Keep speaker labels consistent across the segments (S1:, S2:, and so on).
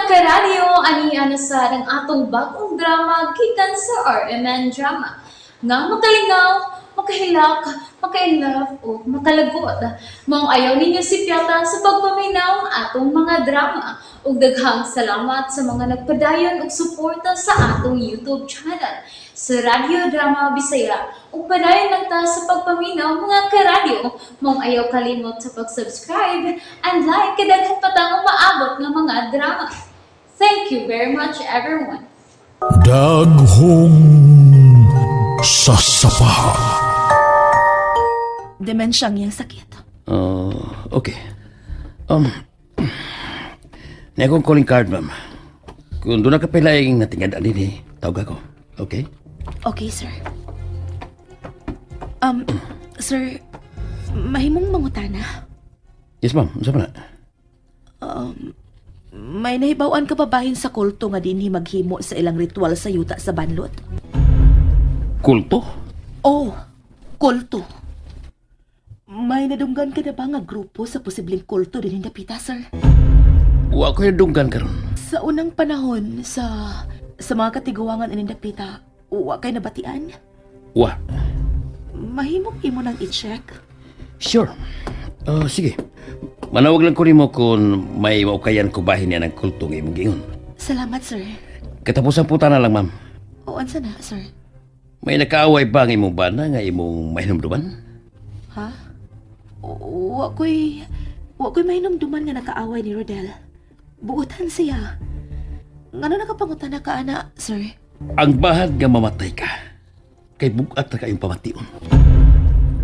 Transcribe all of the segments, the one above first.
S1: karadyo, aniya na sa ng atong bagong drama gikan sa RMN Drama. Nga makalingaw, makahilak, makailove, o makalagod. Maong ayaw ninyo si Piata sa pagpaminaw ang atong mga drama. Ug daghang salamat sa mga nagpadayon ug suporta sa atong YouTube channel sa Radyo Drama Bisaya. Ug padayon lang ta sa pagpaminaw mga karadyo. Maong ayaw kalimot sa pag-subscribe and like kadaghan pa tang maabot nga mga drama. Thank you very much everyone.
S2: Daghong sasapa.
S3: Demensyang yung sakit.
S4: Okay. Ni akong calling card, ma'am. Kung doon na kapilayang natingad din tawag ako. Okay?
S3: Okay, sir. Sir, mahimong mangutana.
S4: Yes, ma'am. Saan na?
S3: May nahibawan ka babahin sa kulto nga dinhi maghimo sa ilang ritual sa yuta sa banlot?
S4: Kulto?
S3: Oh, kulto. May nadunggan ka na ba nga grupo sa posibleng kulto din napita, sir?
S4: Wa ko yung dunggan karon.
S3: Sa unang panahon, sa mga katiguangan ini napita, wa kay nabatian?
S4: Wa.
S3: Mahimong imo nang i-check.
S4: Sure. Sige. Manawag lang ko nimo kung may maukayan ko bahin niya ng kulto ng imong giingon.
S3: Salamat, sir.
S4: Katapusan puta na lang, ma'am.
S3: O, ansa na, sir?
S4: May nakaaway ba ang imong bana nga imong mahinumduman?
S3: Ha? Wa ko'y mahinumduman nga nakaaway ni Rodel. Buutan siya. Ngano nakapangutan na ka, ana, sir?
S4: Ang bahad nga mamatay ka, kay bugat na kayong pamation.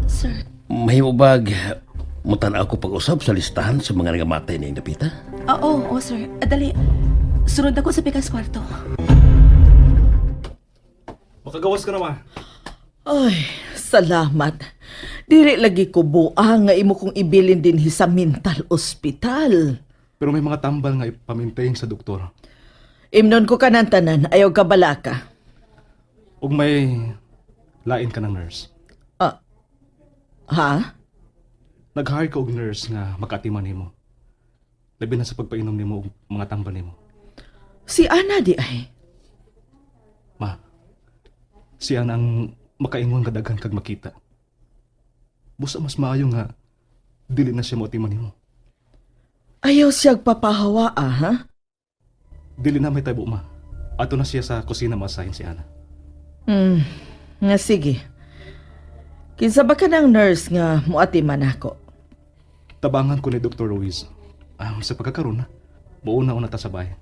S3: Sir,
S4: Mahimo bag mutan ako pag-usab sa listahan sa mga nangamatay na indapita?
S3: oo, sir. Dali. Sunod ako sa pikas kwarto.
S5: Makagawas ka naman.
S6: Ay, salamat. Diri lagi ko buang nga imo kong ibilin din sa mental ospital.
S5: Pero may mga tambal nga ipamintaying sa doktor.
S6: Imnon ko kanang tanan, ayaw ka balaka.
S5: Ug may lain ka ng nurse.
S6: Ha?
S5: Nag-hire ka og nurse nga makatiman nimo. Labi na sa pagpainom nimo og mga tambal nimo.
S6: Si Ana di ay.
S5: Ma, siya ang makaingon nga daghan kag makita. Busa mas maayo nga dili na siya motiman nimo.
S6: Ayaw siyag papahawa, ha?
S5: Dili na may taybo, ma. Ato na siya sa kusina maasahin si Ana.
S6: Nga sige. Kinsa ba ka ng nurse nga muatiman ako?
S5: Tabangan ko ni Dr. Ruiz. Sa pagkakaroon na, mauna-una ta sa bahay.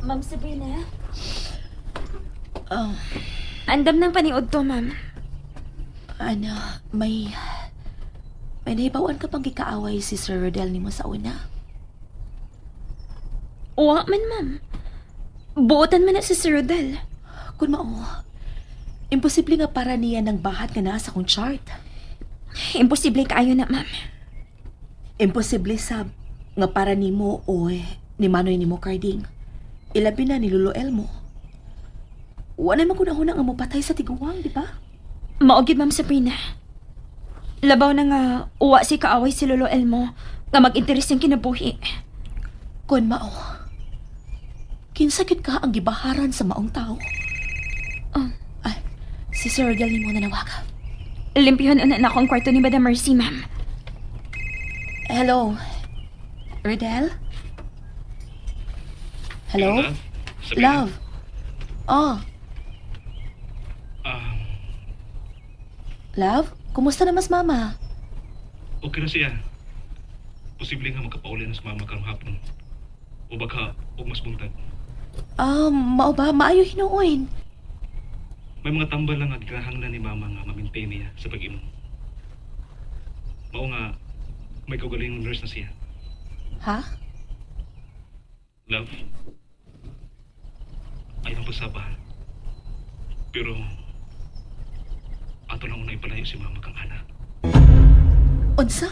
S7: Ma'am Sabrina? Andam ng paniod to, ma'am.
S3: Ano, may nahibawan ka pang gikaaway si Sir Rodel nimo sa una?
S7: Uwa man, ma'am. Buotan man na si Sir Rodel.
S3: Kun mao, imposible nga para niya ng bahat nga naa sa kong chart.
S7: Imposible kaayo na, ma'am.
S3: Imposible sab nga para nimo o ni Manoy nimo Carding. Ilabi na ni Lolo Elmo. Wala man kunahuna nga mopatay sa tiguang, di ba?
S7: Maugid, ma'am Sabrina. Labaw na nga uwa si kaaway si Lolo Elmo nga mag-interes yung kinabuhi.
S3: Kun mao, kinsakit ka ang gibaharan sa maong tao. Ay, si Sir Rodel nimo nanawaga.
S7: Limpihon na akong kwarto ni Madam Mercy, ma'am.
S3: Hello, Rodel? Hello? Love? Love? Kumusta na mas mama?
S5: Okay na siya. Posible nga magkapauli na sa mama karong hapon. O baka og mas buntag.
S3: Mao ba? Maayo hinuoy.
S5: May mga tambal lang nga gihanglan ni mama nga ma-maintain niya sa pag-inom. Mao nga may kaugalingong nurse na siya.
S3: Ha?
S5: Love. Ay ang pasabahan. Pero ato lang unay palayo si mama kang Ana.
S3: Unsa?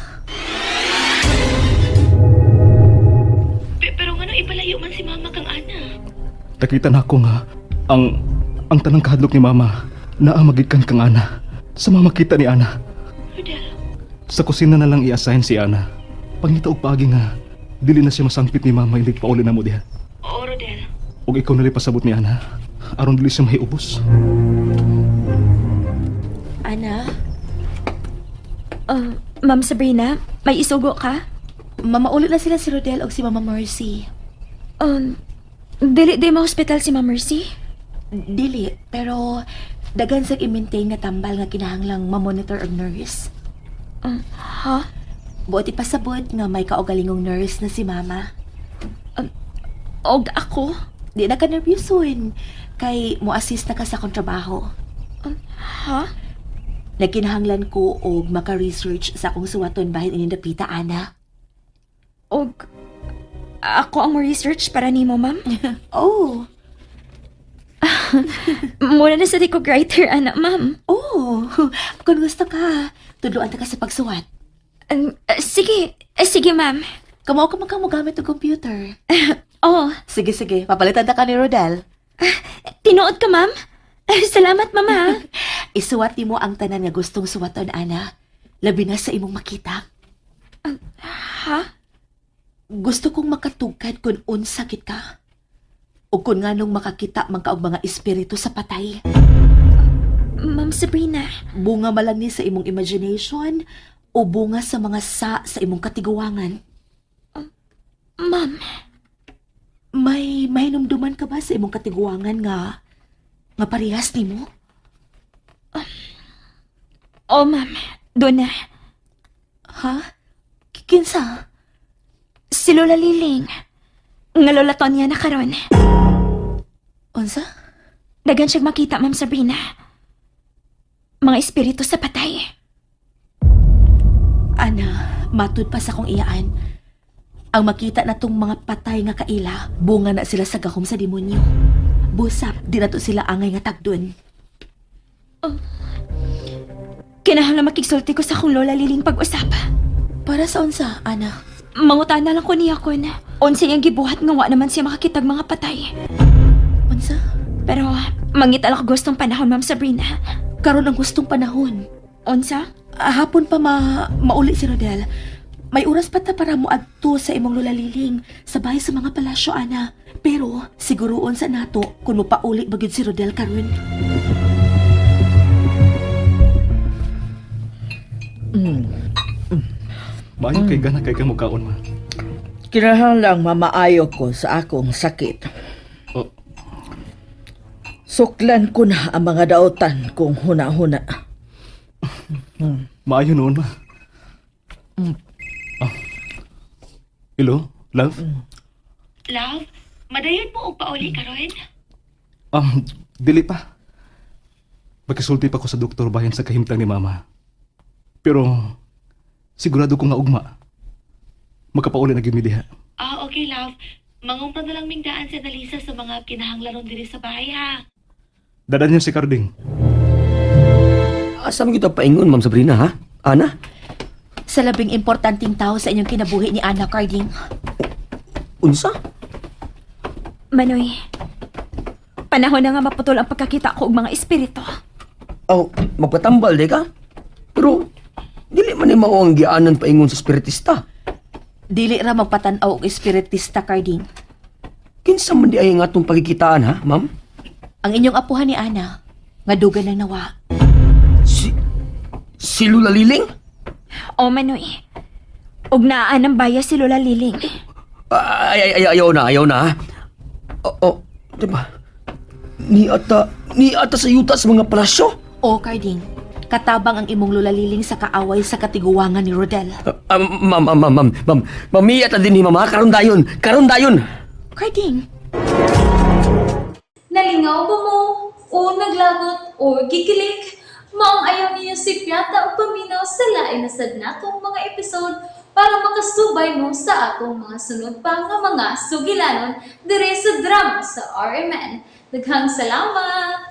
S7: Pero nga ipalayo man si mama kang Ana.
S5: Nakita na ako nga ang tanang kahadlok ni mama na magikan kang Ana sa mga makita ni Ana.
S7: Rodel,
S5: sa kusina na lang i-assign si Ana. Pangita og paagi nga dili na siya masangpit ni mama hindi pauli na mo diha.
S3: Oo, Rodel.
S5: Og ikaw na rin pasabot ni Ana aron dili siya maiubos.
S3: Ana,
S7: Ma'am Sabrina, may isugo ka?
S3: mamaulit na sila si Rodel o si Mama Mercy.
S7: Dili day ma-hospital si Ma'am Mercy?
S3: Dili, pero dagan sa i-maintain nga tambal nga kinahanglang ma-monitor og nurse.
S7: Ha?
S3: Buot ipasabot nga may kaugalingong nurse na si Mama.
S7: Og ako?
S3: Di na ka nervyuson kay mo-assist na ka sa akong trabaho.
S7: Ha?
S3: Nagkinahanglan ko og maka-research sa akong suwaton bahin inindapita, Ana.
S7: Og ako ang research para nimo, ma'am?
S3: Oh,
S7: Muna na sa di ko writer, anak, ma'am.
S3: oh. Kung gusto ka, tudloan ta ka sa pagsuwat.
S7: Sige, ma'am.
S3: Kamao ka magkamot ng computer.
S7: Oh,
S3: Sige, sige. Papalitan ta ka ni Rodel.
S7: tinuod ka, ma'am? Salamat, mama.
S3: Isuwat mo ang tanan nga gustong suwaton, Ana. Labi na sa imong makita.
S7: Ha?
S3: Gusto kong makatugkad kung unsakit ka. O kung nganong makakita man ka og mga espiritu sa patay.
S7: Ma'am Sabrina,
S3: Bunga malang ni sa imong imagination o bunga sa mga sa imong katiguangan.
S7: ma'am.
S3: May hinumduman ka ba sa imong katiguangan nga parehas nimo?
S7: Oh, ma'am. Doon na.
S3: Ha? Kinsa?
S7: Si Lola Liling. Nga lola Tonya na karon.
S3: Unsa?
S7: Dagan siyang makita, Ma'am Sabrina. Mga espiritu sa patay.
S3: Ana, matud pa sa kong iyaan. Ang makita na tong mga patay nga kaila, bunga na sila sa gahom sa demonyo. Busap, di na to sila angay nga tagdon.
S7: Kinahanglan makigsulti ko sa akong Lola Liling pag-usap.
S3: Para sa unsa, Ana?
S7: Mangutana lang ko niya ko na unsa iyang gibuhat nga wa naman siya makakitag mga patay.
S3: Unsa?
S7: Pero mangita lang ko gustong panahon, Ma'am Sabrina.
S3: Karon ang gustong panahon.
S7: Unsa?
S3: Hapon pa mauli si Rodel. May oras pa ta para moadto sa imong Lola Liling sa bahay sa mga palasyo, Ana. Pero siguroon sa nato kung mopauli bagid si Rodel karon.
S5: Maayo kay gana kay kang mukaon, ma.
S6: Kinahanglang mamaayo ko sa akong sakit.
S5: Oh,
S6: Suklan ko na ang mga daotan kung huna-huna.
S5: maayo noon, ma. Ah. Hello, love?
S3: Love, madayon mo og pauli karon?
S5: Dili pa. Magkasulti pa ko sa doktor bahin sa kahimtang ni mama. Pero, sigurado ko nga ugma. Makapauli na gimi diha.
S8: Okay, love. Mangumpa na lang ming daan si Annalisa sa mga kinahanglanon diri sa bahay, ha?
S5: Dadan niya si Carding.
S4: Asa mo kita paingon, Ma'am Sabrina, ha? Ana?
S3: Sa labing importanteng tao sa inyong kinabuhi ni Ana Carding.
S4: Unsa?
S7: Manoy, panahon na nga maputol ang pagkakita ko og mga espiritu.
S4: Oh, magpatambal, di ka? Pero, dili man ni mao ang gianan paingon sa spiritista.
S3: Dili ra magpatan-aw og espiritista, Carding.
S4: Kinsa man di ay nga atong pagkikitaan, ha, ma'am?
S3: Ang inyong apuhan ni Ana, nga dugan ng nawa.
S4: Si Lula Liling?
S7: O Manoy, ug naan ang baya si Lola Liling.
S4: Ayaw na, ha? Diba? Ni ata sa yuta sa mga palasyo?
S3: O, Carding, katabang ang imong Lola Liling sa kaaway sa katiguangan ni Rodel.
S4: Ma'am, mamiyat na din ni mama, karon dayon!
S3: Carding,
S1: Nalingaw ba mo? O naglagot? O gikilik? Maong ayaw niyo si Piata o paminaw sa lain na sad natong mga episode para makasubay mo sa atong mga sunod pa nga mga sugilanon dire sa drama sa RMN. Daghang salamat!